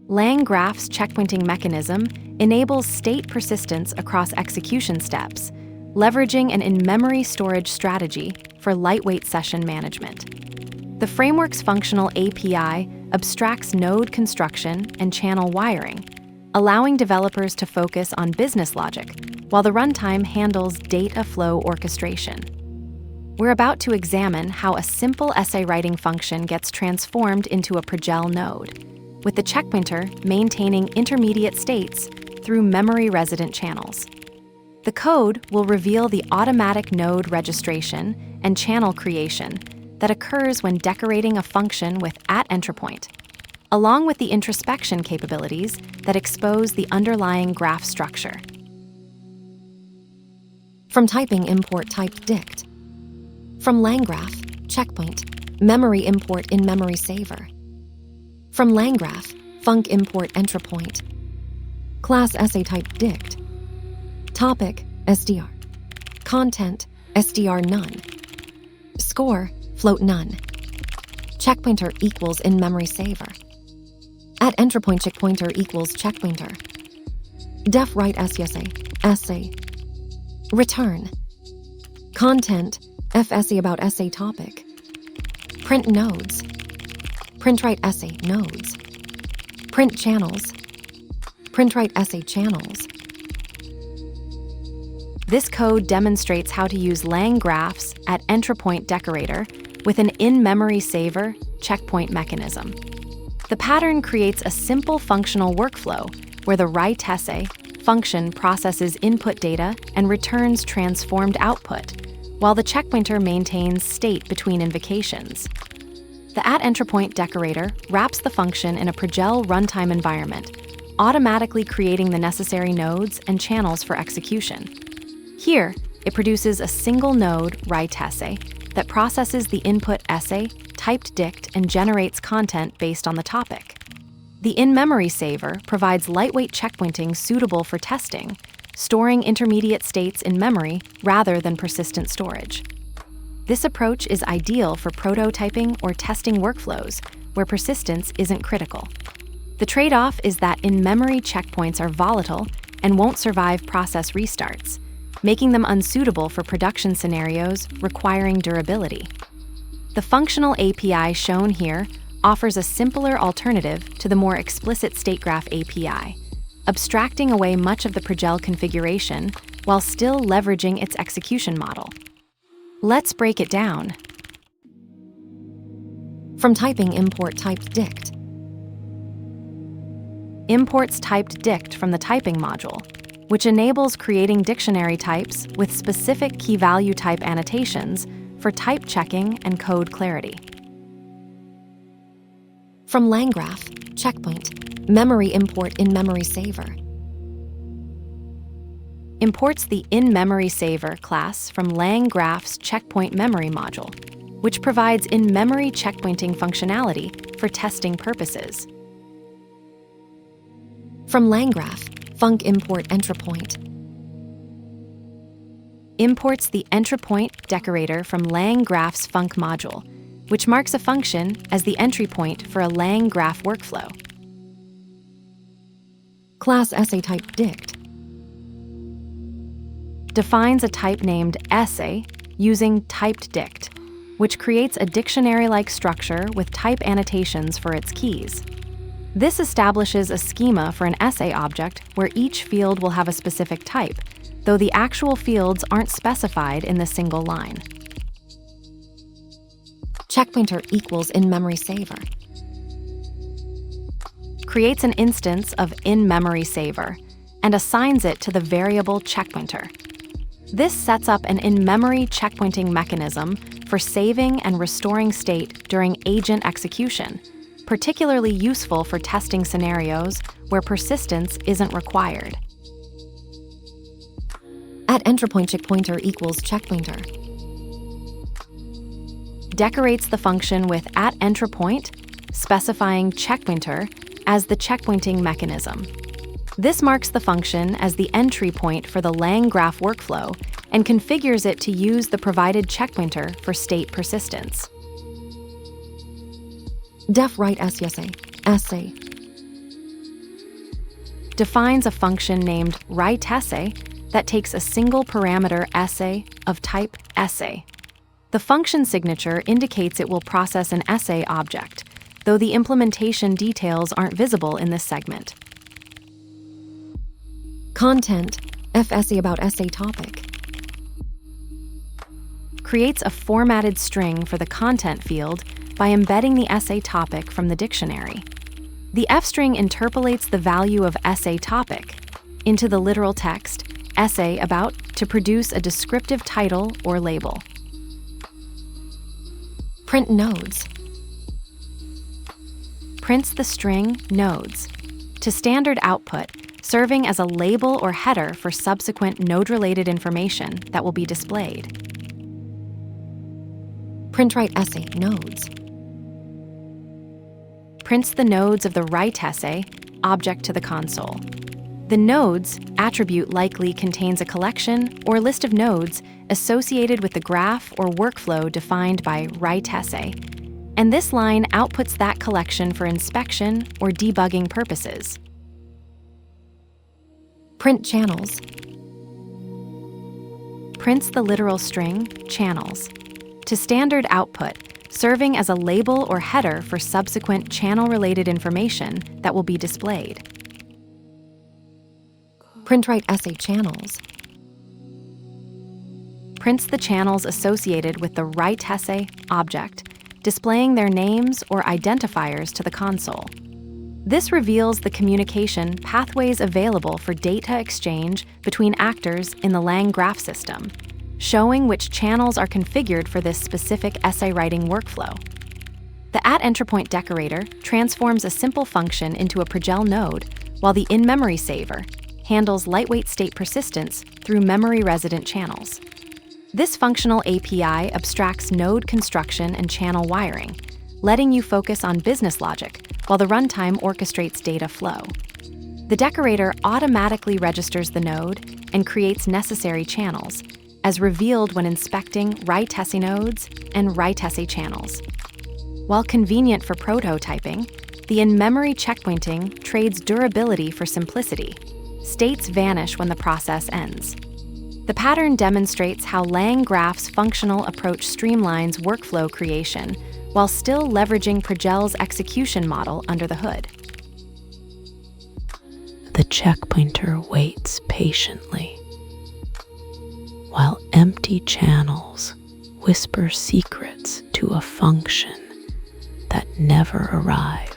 LangGraph's checkpointing mechanism enables state persistence across execution steps, leveraging an in-memory storage strategy for lightweight session management. The framework's functional API abstracts node construction and channel wiring, allowing developers to focus on business logic while the runtime handles data flow orchestration. We're about to examine how a simple essay writing function gets transformed into a Pregel node, with the checkpointer maintaining intermediate states through memory-resident channels. The code will reveal the automatic node registration and channel creation that occurs when decorating a function with @entrypoint, along with the introspection capabilities that expose the underlying graph structure. From typing import type dict. From LangGraph, checkpoint, memory import InMemorySaver. From LangGraph, func import entrypoint. Class essay type dict. Topic, SDR. Content, SDR none. Score, float none. Checkpointer equals InMemorySaver. @entrypoint checkpointer equals checkpointer. Def write essay. Return. Content, fessay about essay topic. Print nodes. Print write essay nodes. Print channels. Print write essay channels. This code demonstrates how to use LangGraph's @entrypoint decorator with an InMemorySaver checkpoint mechanism. The pattern creates a simple functional workflow where the write essay function processes input data and returns transformed output, while the checkpointer maintains state between invocations. The @entrypoint decorator wraps the function in a Pregel runtime environment, automatically creating the necessary nodes and channels for execution. Here, it produces a single node write essay that processes the input essay, typed dict, and generates content based on the topic. The InMemorySaver provides lightweight checkpointing suitable for testing, storing intermediate states in memory rather than persistent storage. This approach is ideal for prototyping or testing workflows where persistence isn't critical. The trade-off is that in-memory checkpoints are volatile and won't survive process restarts, making them unsuitable for production scenarios requiring durability. The functional API shown here offers a simpler alternative to the more explicit StateGraph API, abstracting away much of the Pregel configuration while still leveraging its execution model. Let's break it down. From typing import type dict. Imports typed dict from the typing module, which enables creating dictionary types with specific key-value type annotations for type checking and code clarity. From LangGraph, checkpoint, memory import InMemorySaver. Imports the InMemorySaver class from LangGraph's checkpoint memory module, which provides in-memory checkpointing functionality for testing purposes. From LangGraph, func import entrypoint. Imports the entrypoint decorator from LangGraph's func module, which marks a function as the entry point for a LangGraph workflow. Class essay type dict. Defines a type named essay using typed dict, which creates a dictionary-like structure with type annotations for its keys. This establishes a schema for an essay object where each field will have a specific type, though the actual fields aren't specified in the single line. Checkpointer equals InMemorySaver. Creates an instance of InMemorySaver and assigns it to the variable checkpointer. This sets up an in-memory checkpointing mechanism for saving and restoring state during agent execution, particularly useful for testing scenarios where persistence isn't required. @entrypoint checkpointer equals checkpointer. Decorates the function with @entrypoint, specifying checkpointer as the checkpointing mechanism. This marks the function as the entry point for the LangGraph workflow and configures it to use the provided checkpointer for state persistence. Def write essay. defines a function named writeEssay that takes a single parameter essay of type essay. The function signature indicates it will process an essay object, though the implementation details aren't visible in this segment. Content, f-essay about essay topic. Creates a formatted string for the content field by embedding the essay topic from the dictionary. The f-string interpolates the value of essay topic into the literal text, essay about, to produce a descriptive title or label. Print nodes. Prints the string nodes to standard output, serving as a label or header for subsequent node-related information that will be displayed. Print writeEssay nodes. Prints the nodes of the writeEssay object to the console. The nodes attribute likely contains a collection or list of nodes associated with the graph or workflow defined by writeEssay, and this line outputs that collection for inspection or debugging purposes. Print channels. Prints the literal string channels to standard output, serving as a label or header for subsequent channel-related information that will be displayed. Print writeEssay channels. Prints the channels associated with the writeEssay object, displaying their names or identifiers to the console. This reveals the communication pathways available for data exchange between actors in the LangGraph system, showing which channels are configured for this specific essay writing workflow. The @entrypoint decorator transforms a simple function into a Pregel node, while the InMemorySaver handles lightweight state persistence through memory-resident channels. This functional API abstracts node construction and channel wiring, letting you focus on business logic while the runtime orchestrates data flow. The decorator automatically registers the node and creates necessary channels, as revealed when inspecting writeEssay nodes and writeEssay channels. While convenient for prototyping, the in-memory checkpointing trades durability for simplicity. States vanish when the process ends. The pattern demonstrates how LangGraph's functional approach streamlines workflow creation while still leveraging Pregel's execution model under the hood. The checkpointer waits patiently, while empty channels whisper secrets to a function that never arrives.